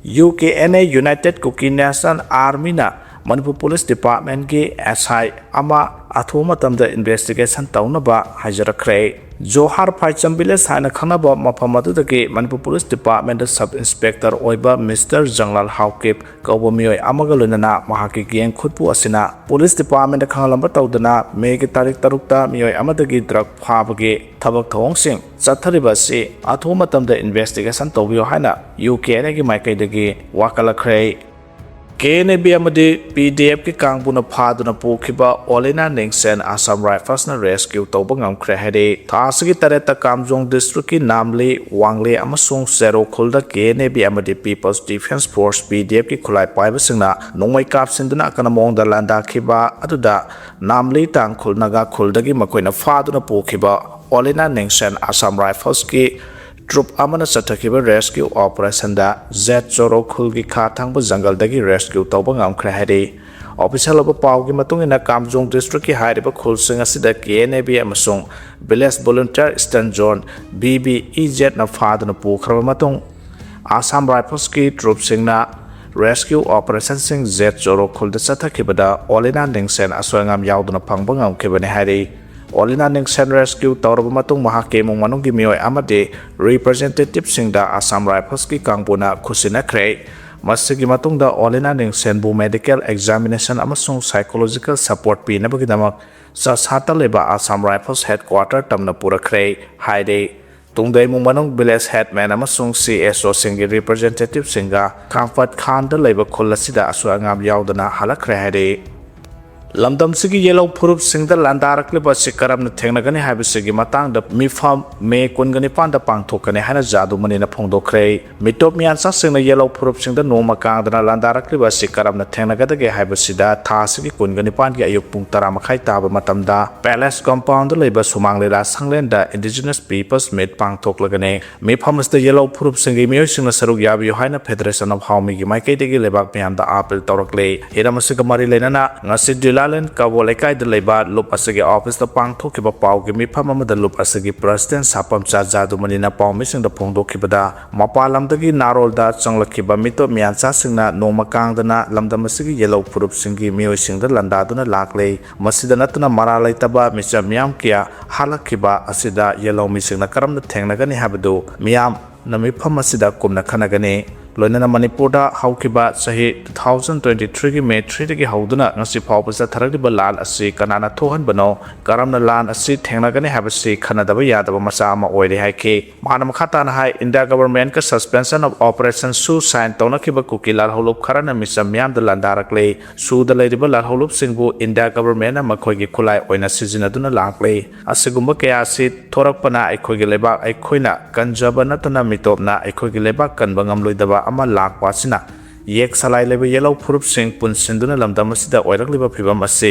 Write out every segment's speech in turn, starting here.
UKNA United Kuki National Army na Manipur Police Department ki SI ama athuma tamda investigation taunaba hajarakre Johar Phaicham village haina khanaba mafam adudagi Manipur Police Department Sub Inspector oiba Mr. Janglal Haukip kauba mioi amaga loinana mahaki gieng khutpu asina Police Department khangalamba taudana May ki tarik tarukta mioi amadagi drug phabagi thabak thawngsing chathariba si athuma tamda investigation tawbiyo haina UKNA gi maikaidagi wakalakre KNB amadi PDF ki kangbuna phaduna pukhiba Olena Ningsen Assam Rifles na rescue tawba ngamkhre hade thasigi tareta Kamjong district ki namli wangle amasung zero khulda KNB amadi People's Defense Force PDF ki khulai paiba singna nongmai kapsinduna kanamong da landa khiba aduda namli tang khulnaga khuldagi makoina phaduna pukhiba Olena Ningsen Assam Rifles ki Troop amana sathakiba rescue operation da Z0 khulgi kha thangba jungle dagi rescue tawba ngamkhra hade official of pawgi matungina Kamjong district ki hairiba khulsing asida KNB amasung village volunteer eastern zone BBEZ na fadana pukhraba matung Assam Rifles ki troop singna rescue operation sing Z0 khulda sathakibada Olena Ningsen aswangam yauduna phangba ngamkhibani hade Olena Ningsen rescue tawraba matung mahake mung manunggi mioi amade representative singda Assam Rifles ki kangbuna khusina khrei masigi matungda Olena Ningsen bu medical examination amasung psychological support pinabagi damak sa sata leba Assam Rifles headquarter tamna pura khrei haide tungdai mung manung village headman amasung CSO singi representative singa Kamfat Khan da leba khulasida aswangam yaudana halakre haide Lamdam sigi yellow purup sing the landarakli ba sikaram na thengnagani habisigi matang da mifam me kungani panda pangthokani hana jadu mani na phongdokre mitop mian sa sing na yellow purup sing the noma kang da landarakli ba sikaram na thengnagadage habisida thasigi kungani pan gi ayuk pung tara makhai taba matamda palace compound leba sumanglera sanglen da indigenous peoples made pangthoklagane mifam the yellow purup sing gi miyoi sing na saruk yabi haina federation of haumi gi maikai degi lebak miam da apel tawrakle hiramasiga mari lenana ngasi Lalen Kabolaikai the Leba Lup Asagi office the Pang Tokiba Pau Gimi Pamama the Lup Asagi President Sapam Chazadu Manina Pau missing the Pongdo Kibada Mapalam Dagi Narol da Changlakiba Mito Miansa Singna no Makang dana Lamdamasigi Yellow Purup Singi Mio Sing the Landaduna Lakle Masidanatuna Maralai Taba Mr. Miam Kia Halakiba Asida Yellow Missing the Karam the Tangnagani Habadu Miam Namipa Masida Kumna Kanagane Loinana Manipur da haukiba sahi 2023 ki May 3 ki hauduna ngasi phawpasa tharagdiba lan asi kanana thohan bano karamna lan asi thengnagani habasi khanadaba yadaba masa ama oire haike manam khata na hai India government ka suspension of operation su sign tawna kiba Kuki lal holup kharana misam myam da landarakle su da leidiba lal holup singbu India government na makhoi gi khulai oina sizinaduna lakle asigumba kaya si thorakpana aikhoi gi lebak aikhoina kanjaba natuna mitopna aikhoi gi lebak kanba ngamloidaba ama lakwa sina yek salai leba yellow purup sing pun sinduna lamdam asida oirak leba phibam ase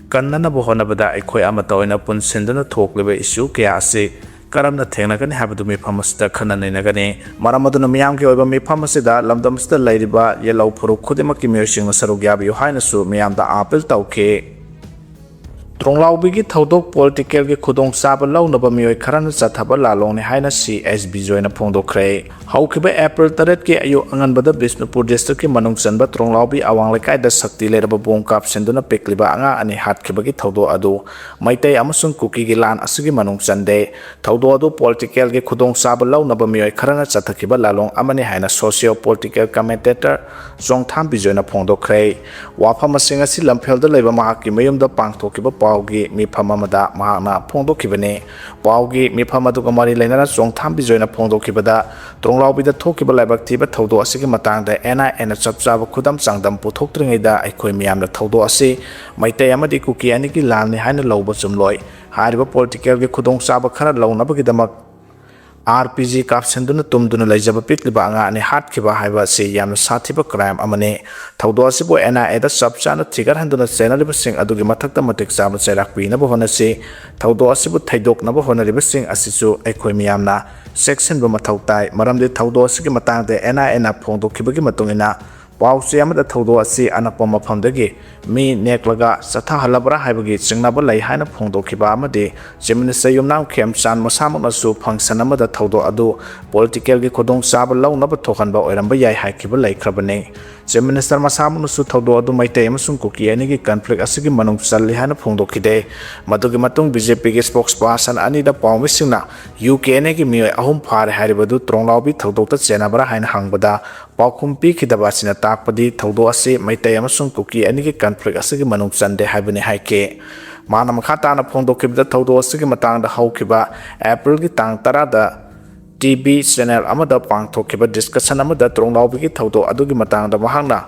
kannana bo honabada aikhoi ama toina pun sinduna thok leba issue kya ase karamna thengnagani habadu mi phamasida khananainagani maramaduna miyam ki oiba mi phamasida lamdam asida lairiba yellow purup khudima ki miyosing saruk yabi haina su miyam da apel tauke Tronglaobi ki thodok political ki khudong saba launaba mioi kharana chathaba lalong ni haina CSB joina phongdokre haukiba April 3 ki ayu anganbada Bisnupur district ki manung chanba Tronglaobi awang lekai da sakti leraba bongkap senduna pekliba anga ani hatkiba ki thodo adu maitai amasung Kuki gi lan asigi manung chande thodo adu political ki khudong saba launaba mioi kharana chathakiba lalong amani haina socio political commentator Jongtham bijoina phongdokre wafam singa si lamphel da leba mahaki mayum da pangthokiba Paugi Mipamamada Mahana Pondo Kibane, Paugi Mipamadu Gamari Lena Song Tambi Joina Pondo Kibada, Tronglaobi the Tokiba Labaktiba Todo Asiki Matang, the Anna and a Chapsava Kudam Sangdam Putokringa, Equimiam the Todo Asi, Maitayamadi Kuki Aniki Lani Hana Lobosum Loy, Hariba political Kudong Sabakara Launabagamak. RPG kapsenduna tumduna lejaba pitliba anga ani hatkiba haiba se yamna sathiba crime amane thawdo asibo NIA da subchana thigar handuna senaliba sing adugi mathakta matik chaba cherak pina bo hona se thawdo asibo thaidok na bo hona riba sing asisu aikhoi miyamna section ba mathautai maramde thawdo asigi matang de NIA na phongdo khibagi matungina pawse amada thawdo asi anakpa mafamdagi mi neklaga satha halabra haibagi chingnaba lai haina phongdokhiba amadi Chief Minister Yumnam Khemchan masamakna su function amada thawdo adu political gi khodong chaba lawnaba thokhanba oiramba yai haikiba laikhrabani Chief Minister masamakna su thawdo adu maitai amasung Kuki ani gi conflict asigi manung challi haina phongdokhide madugi matung BJP gi spokesperson ani da pawmisingna UK ani gi mioi ahum phare haribadu Tronglaobi thawdokta chenabra haina hangbada pawkhum pikhidaba sina takpadi thawdo asi maitai amasung Kuki ani gi conflict asigi manung chande haibani haike mana makhata na phongdokhibda thawdo asigi matangda haukiba April gi tang 10 da TV channel amada pangthokhiba discussion amada Tronglaobi gi thawdo adugi matangda mahangna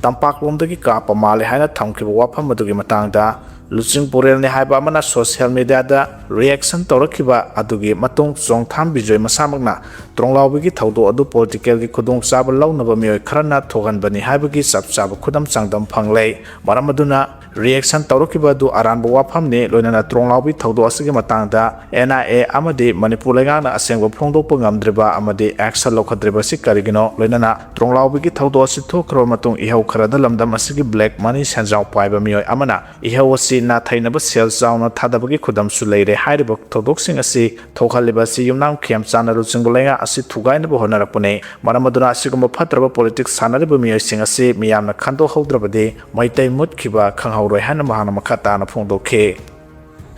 tampaklomdagi kapa male haina thamkhiba wafam adugi matangda Luching Purel ni haiba amana social media da reaction torakhiba adugi matung chongtham bijoi masamakna Tronglaobi gi thawdo adu political gi khudong chaba lawnaba mioi kharana thoganbani haibagi sapchaba khudam changdam phanglei maramaduna reaction torakhiba adu aranba wafam ni loinana Tronglaobi thawdo asigi matangda NIA amadi Manipur lengana asengba phongdokpa ngamdriba amadi action lokhadriba si karigino loinana Tronglaobi gi thawdo asi thokro matung ihau kharada lamdam asigi black money sanjaw paiba mioi amana ihau asi na thainaba sel chauna thadabagi khudam su leire hairiba thodoksing asi thokhaliba si Yumnam Khemchan ruchinglenga asi thugainaba honarakpune maramaduna asigumba phatraba politics sanariba mioi sing asi miyamna khando haudrabadi maitai mutkhiba khanghauroi hana mahana makhata na phongdokhe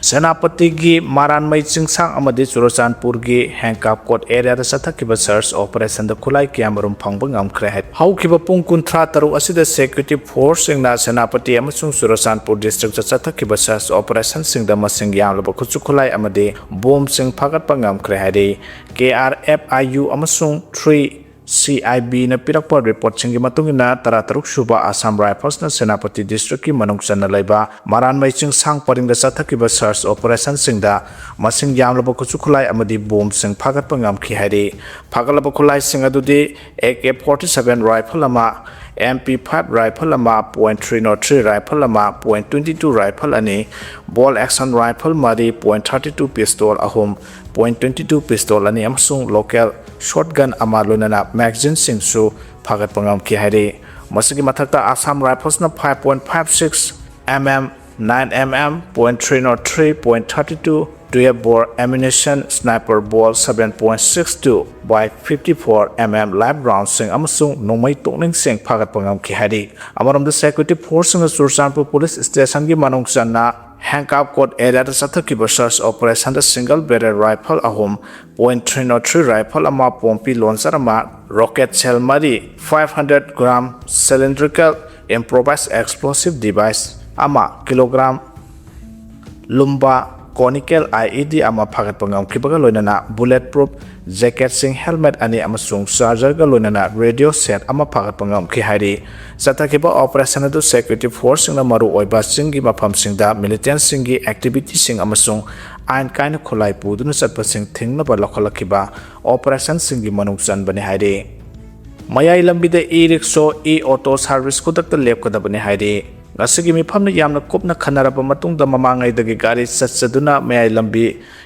Senapati gi Maran Mai Chingsang amadi Churachandpur gi Hangkap Court area da sathakiba search operation da khulai kyamarum phangba ngamkhre hai haukiba pung 13 asida security force singna Senapati amasung Churachandpur district da sathakiba search operation singda masing yamlaba khuchu khulai amadi bomb sing phagat pa ngamkhre hai KRFIU amasung 3 CIB na pirakpa report singi matungina tarataruk suba Assam Rifles na Senapati district ki manungsan na laiba Maran Mai Chingsang paring da sathakiba search operation singda masing yamlaba khuchu khulai amadi bomb sing phagat pa ngamkhi hari phagalaba khulai sing adudi AK-47 rifle ama MP5 rifle ama .303 rifle ama .22 rifle ani ball action rifle mari .32 pistol ahum .22 pistol ani amasung local shotgun ama lunana magazine singsu phagat pangam ki hari masigi mathakta Assam Rifles na 5.56 mm 9 mm .303 .32 dual bore ammunition sniper ball 7.62 by 54 mm live round sing amasung Nongmei tokning sing phagat pangam ki hari amaram the security force na Churachandpur police station gi manungsan na Hangkap Court area da sathakiba search operation da single barrel rifle ahum .303 rifle ama pompi launcher ama rocket shell mari 500 gram cylindrical improvised explosive device ama kilogram lumba conical IED ama phagat pangam khibaga loinana bulletproof jacket sing helmet ani amasung charger ga loinana radio set ama phagat pangam khi hari sathakiba operation adu security force na maru oiba singi mafam singda militant singi activity sing amasung ain kaina khulai puduna satpa sing thingna ba lokhlakiba operation singi manung chan bani hari mayai lambida e-rickshaw e-auto service kudakta lepkadabani hari ngasigi mifamna yamna kopna khanaraba matungda mamangai dagi gari satsaduna mayai lambi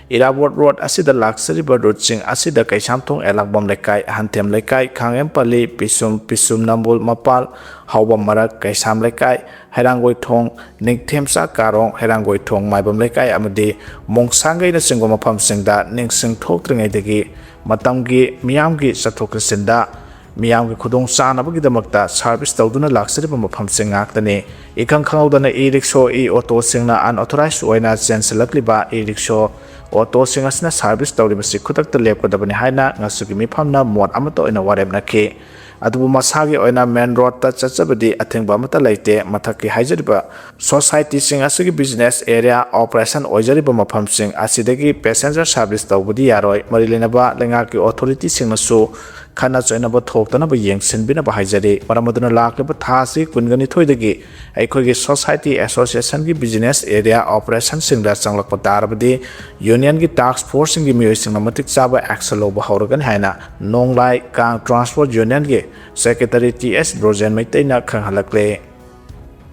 Irabot road asida luxury road sing asida kaisamthong elakbam lekai hantem lekai khangempali pisum nambul mapal hawbam marak kaisam lekai herangoi thong ningthemsa karong herangoi thong maibam lekai amadi mongsangai na singoma pham singda ningsing thokringai dagi matamgi miyamgi sathokrisinda miyamgi khudong chanabagi damakta service tawduna luxury mafam singaktani ikhang khangawdana e-rickshaw e-auto singna unauthorized oina chenselakliba e-rickshaw auto singasna service tawribasi khudakta lepkadabani haina ngasugi mifamna mot amato oina waremnaki adubu masagi oina main road ta chachabadi athengba amata leite mathaki haijariba society sing asigi business area operation oijariba mafam sing asidagi passenger service tawbudi yaroi marilenaba lengaki authority singnasu khana choinaba thoktana ba yengsinbina ba haijari paramaduna lakleba thasi kungani thoidagi aikhogi society association gi business area operation singla changlakpa tarabadi union gi task force gi miyoi singna matik chaba action loba hawragan haina nonglai kang transport union gi secretary TS Brojen maitaina khanghalakle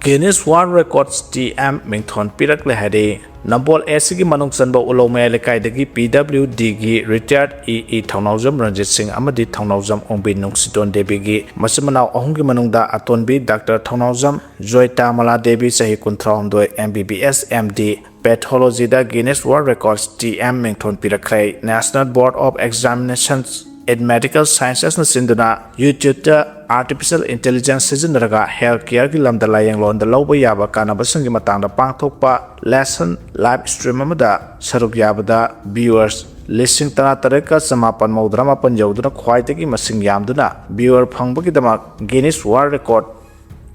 Guinness World Records TM Mingthon Pirak Lehade Nambol Esigi Manung Sanbo Ulome Lekai Degi PWD gi retired EE Thongnawjam Ranjit Singh Amadi Thongnawjam Ongbi Nungsiton Debi gi Masimanaw Ahungi Manungda Atonbi Dr. Thongnawjam Joyta Mala Debi Sahi Kuntraundoi MBBS MD Pathology da Guinness World Records TM Mingthon Pirak National Board of Examinations in Medical Sciences na sinduna YouTube da Artificial Intelligence sizinaraga healthcare ki lamda layang lon da lawba yaba kanabasang gi matangda pangthokpa lesson live stream amada saruk yabada viewers listing tana tareka samapan maudrama pan yauduna khwaitagi masing yamduna viewer phangbagi damak Guinness World Record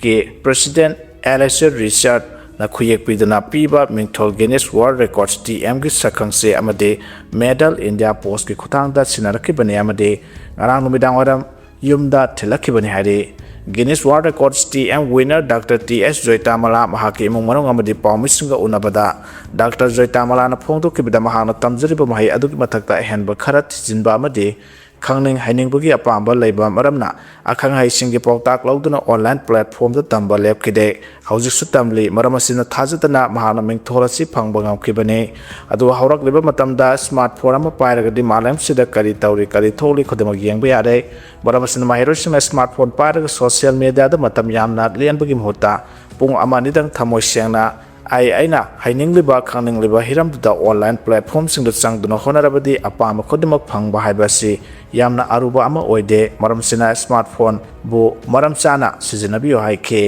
ke President Alex Richard na khuyek piduna piba mingthol Guinness World Records TM gi sakhangse amade Medal India Post ki khutangda sinaraki bani amade ngarang numidang waram yumda thilaki bani hari Guinness World Records TM winner Dr. T.S. Joytamala mahaki imong manung amadi pawmisinga unabada Dr. Joytamala na phongdo kibida mahana tamjariba mahi adugi mathakta henba kharat jinba amadi khangning hainingbagi apamba leiba maramna akhang haisingi pawtak lawduna online platform da tamba lepkide hauzik su tamli maramasina thajatana mahana mingtholasi phangba ngamkibane adu haurak leba matamda smartphone ama pairagadi malam sida kari tawri kari tholi khodama yengba yare maramasina mahirosima smartphone pairaga social media da matam yamna lianbagi mhota pung amani dang thamoi sengna aina hainingliba khangningliba hiramda online platform singda changduna honarabadi apama khodemak phangba haibasi yamna aruba ama oide maramsina smartphone bu maramchana sijinabiyo haike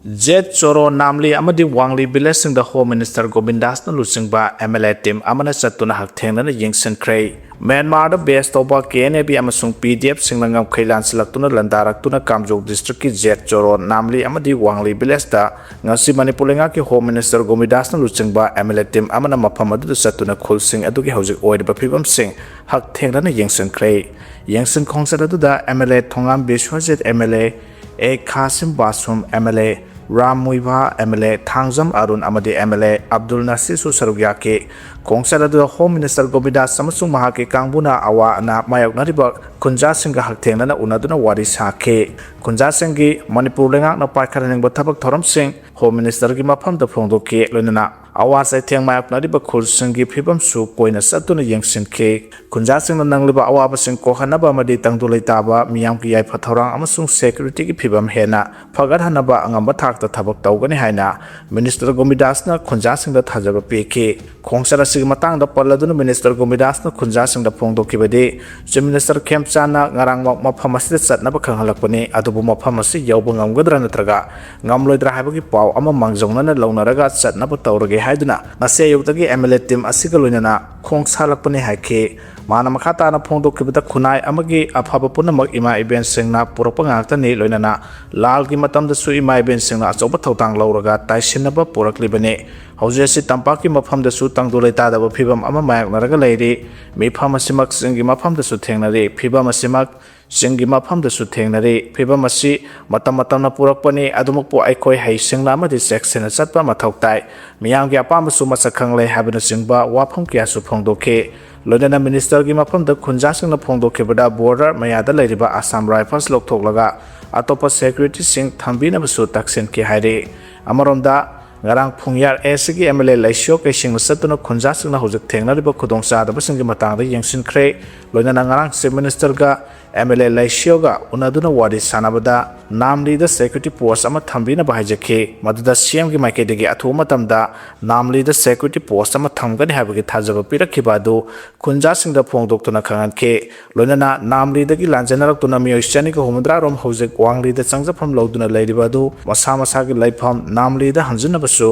Jet Choro Namli Amadi Wangli Blessing the Home Minister Govindas na lusingba MLA team amana satuna haktengna na yingsen kray Myanmar the best of KNB amasung PDF singlangam kailan silaktuna landarak Kamjok district ki Jet Choro Namli Amadi Wangli Blesta ngasi Manipur ki Home Minister Govindas na lusingba MLA team amana maphamadu satuna khulsing adugi hauzik oid ba phibam sing haktengna na yingsen kray yingsen khongsada da MLA Thongam Bishwajit MLA A Kasim Basum MLA Ram Muiba MLA Thangjam Arun Amadi MLA Abdul Nasir Susarugya ke Kongsara the Home Minister Govindas Samasung Mahake Kangbuna Awa na Mayok Nariba Kunja Singha Haktengna na Unaduna Wari Sake Kunja Singhi Manipur Lengak na Paikaraning Batabak Thoram Singh Home Minister gi mafam da phongdo ke lonana awa sai theng mayap nariba khul singhi phibam su poina satuna yengsin ke kunja sing na nangliba awa ba sing ko hanaba madi tangdu leitaba miyam ki yai phathorang amasung security ki phibam hena phagar hanaba angamba thak ta thabak tawgani haina Minister Govindas na kunja sing da thajaba pe ke khongsara sig matang da palladuna Minister Govindas na kunja sing da phongdo ki bade Chief Minister Khemchana ngarang mafam asida chatna ba khanghalakpani adubu mafam asi yawba ngamgadra natraga ngamloidra haibagi paw ama mangjongna na launaraga chatna ba tawrage haiduna ngase yugdagi MLA team asiga loinana khongsalakpani haike mana makhata na phongdo kibda khunai amagi afaba punamak ima event singna purakpa ngakta ni loinana lal gi matam da su ima event singna achoba thawtang lauraga taisinaba puraklibane haujesi tampaki mafam da su tangdu leita da phibam ama mayak naraga leiri mi phamasimak singi mafam da su thengnari phibam asimak singi mafam da su thengnari phibam asi matam matam na purakpani adumuk po aikoi hai singla amadi section chatpa mathoktai miyam gi apam su masakhang le habina singba wafam kya su phongdoke Lodana Minister gi mafam da khunja singna phongdoke bada border mayada leiriba Assam Rifles lokthoklaga atopa security sing thambina basu taksen ki haire amaronda ngarang phungyar SG MLA laisyo ke sing satuna khunja singna hojak thengna riba khudongsa da basing gi matang da yengsin khre loina ngarang Chief Minister ga MLA laisyo ga unaduna wadi sanabada namli da security post ama thambina bahajake maduda CM gi maike degi athuma tamda namli da security post ama thamgani habagi thajaba pirakhiba do khunja sing da phongdok tuna khangan ke loina na namli dagi lanjanarak tuna mi oischani ko humdra rom hojak wangli da changjapam loduna leiriba do masa masa gi laifam namli da hanjuna so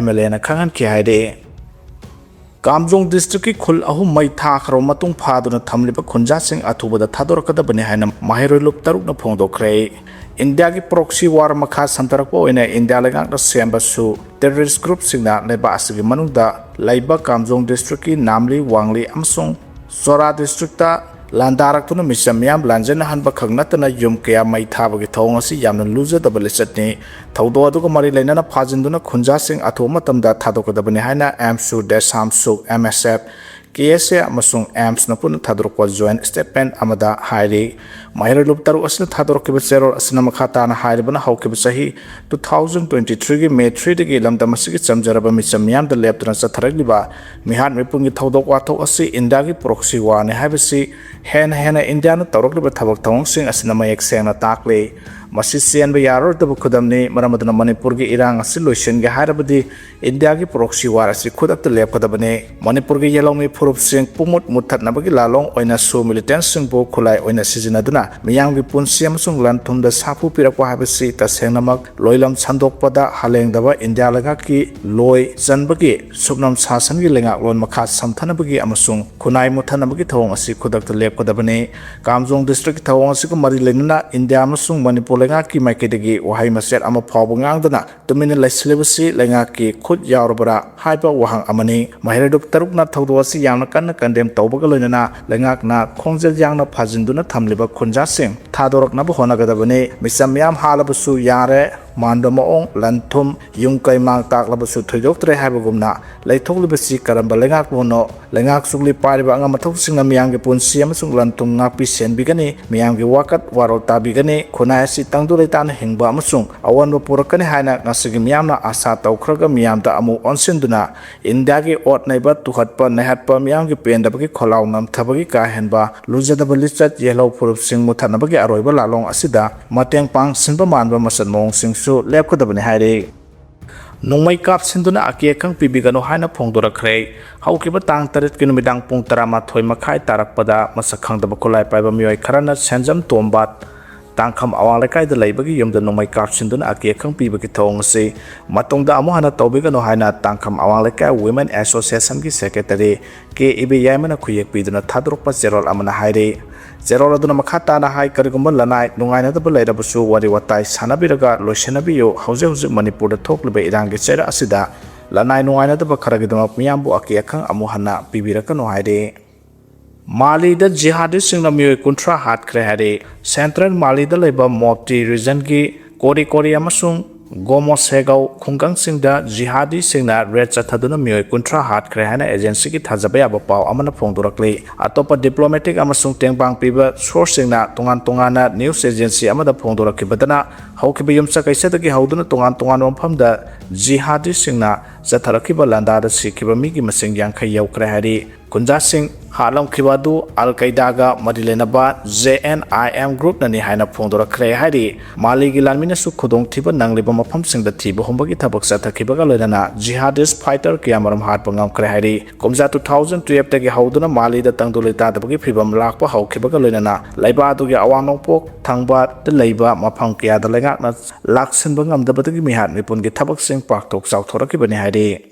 MLA na khangan ki haide Kamjong district ki khul ahum mai tha kharo matung phaduna thamliba khunja sing athubada thadorkada bani haina mahiroi lup taruk na phongdokre India ki proxy war makha santarakpo oina India lengang da semba su terrorist group singna leba asigi manungda laiba Kamjong district ki namli wangli amsong Sora district ta Landarak tuna misam yam lanjana hanba khangnatana yum kaya mai thabagi thong asi yamna luja dabale chatni thawdo aduga mari lainana phajinduna khunja sing athoma tamda thadokadabani haina amsu desam su MSF KSA amasung AMS na pun thadrokwa joint statement amada hairi mahira lup taru asna thadrokkiba cherol asna makhata na hairibana hawkiba sahi 2023 gi May 3 dagi lamda masigi chamjaraba micham miyam da leptana chatharagliba mihat mipungi thodok wathok asi India gi proxy war ne haibasi hena India na tawrokliba thabak thawng sing asna mayek sengna takle masi sian ba yaror da khudamni maramadna Manipur gi irang asi loisen ga harabadi India gi proxy war asi khudak ta lepkadabane Manipur gi yelong Furup sing pumut mutat na bagi lalong oina su militant sing bo khulai oina sijinaduna miyang gi punsi amasung lanthum da sapu pirakwa habasi ta sengnamak loilam chandok pada haleng daba India laga ki loi janbagi subnam sasan gi lenga lon makha samthana bagi amasung khunai muthana bagi thawng asi khudak ta lep kodabane Kamjong district thawng asi ko mari lenna India amasung Manipur lenga ki maikedagi wahai maset ama phawbangang dana tumina laislebasi lenga ki khut yawrbara haiba wahang amani mahiredup tarukna thawdo asi yang kan kandem tawbaga loinana lengak na khongjel yang na phajinduna thamliba khunja sing thadorok na bhona gadabane misam yam halabusu yare mandamaong lanthum yungkai mang taklabusu thoidok tre habagumna leithoklibusi karamba lengak bono lengak sugli pariba anga mathok singna miyang ge punsi amasung lanthum ngapi senbigani miyang ge wakat warol tabigani khunai si tangdu leitan hengba amasung awan purakani haina ngasigi miyamna asa tawkhraga miyamda amu onsinduna India ge ot naiba tuhatpa nehatpa miyam gi pendabagi kholaw nam thabagi ka henba lujadaba lichat yellow furup sing muthanabagi aroiba lalong asida mateng pang sinba manba masan mong singsu lepkadabani haire nongmai kap sinduna ake khang pibigano haina phongdorakhrei haukiba tang tarit ki numidang pung 13 makhai tarakpada masakhangdaba khulai paiba miyoi kharana senjam tombat tangkham awang lekai da leibagi yumda nongmai kap sinduna ake khang pibagi thong se matongda amu hana tawbigano haina tangkham awang lekai women association gi secretary ke ibe yaimana khuyek piduna thadrokpa jerol amana haire jerol aduna makhata na hai karigumba lanai nungaina da balaira busu wari watai sanabiraga loisenabiyo hauze Manipur da thokliba irangi chera asida lanai nungaina da bakharagidama miyambu ake khang amu hana pibiraka no haire Mali da jihadi singna miyoi kuntra hat kre hare Central Mali da leba Mopti region ki kori amasung Gomo Segau khungkang singda jihadi singna red chathaduna miyoi kuntra hat kre hana agency ki thajaba yaba paw amana phongdorakle atopa diplomatic amasung tengbang piba source singna tongan news agency amada phongdorakibadana haukiba yumcha kaisadagi hauduna tongan maphamda jihadi singna jatharakiba landa da sikiba migi masing yangkhai yaukre hari kunja sing halam khibadu al qaeda ga marilenaba JNIM group nani haina phongdora khre hari mali gi lanmina su khudong thiba nangliba mafam singda thiba hombagi thabak sathakiba ga loinana jihadist fighter kiyamaram hat pangam khre hari komja 2012 tagi hauduna mali da tangdulita dabagi phibam lakpa haukhiba ga loinana laiba du gi awang pok thangba da leiba mafam kiya da lenga na laksin bangam da batagi mihat mipun gi thabak sing pak tok chau thorakibani hari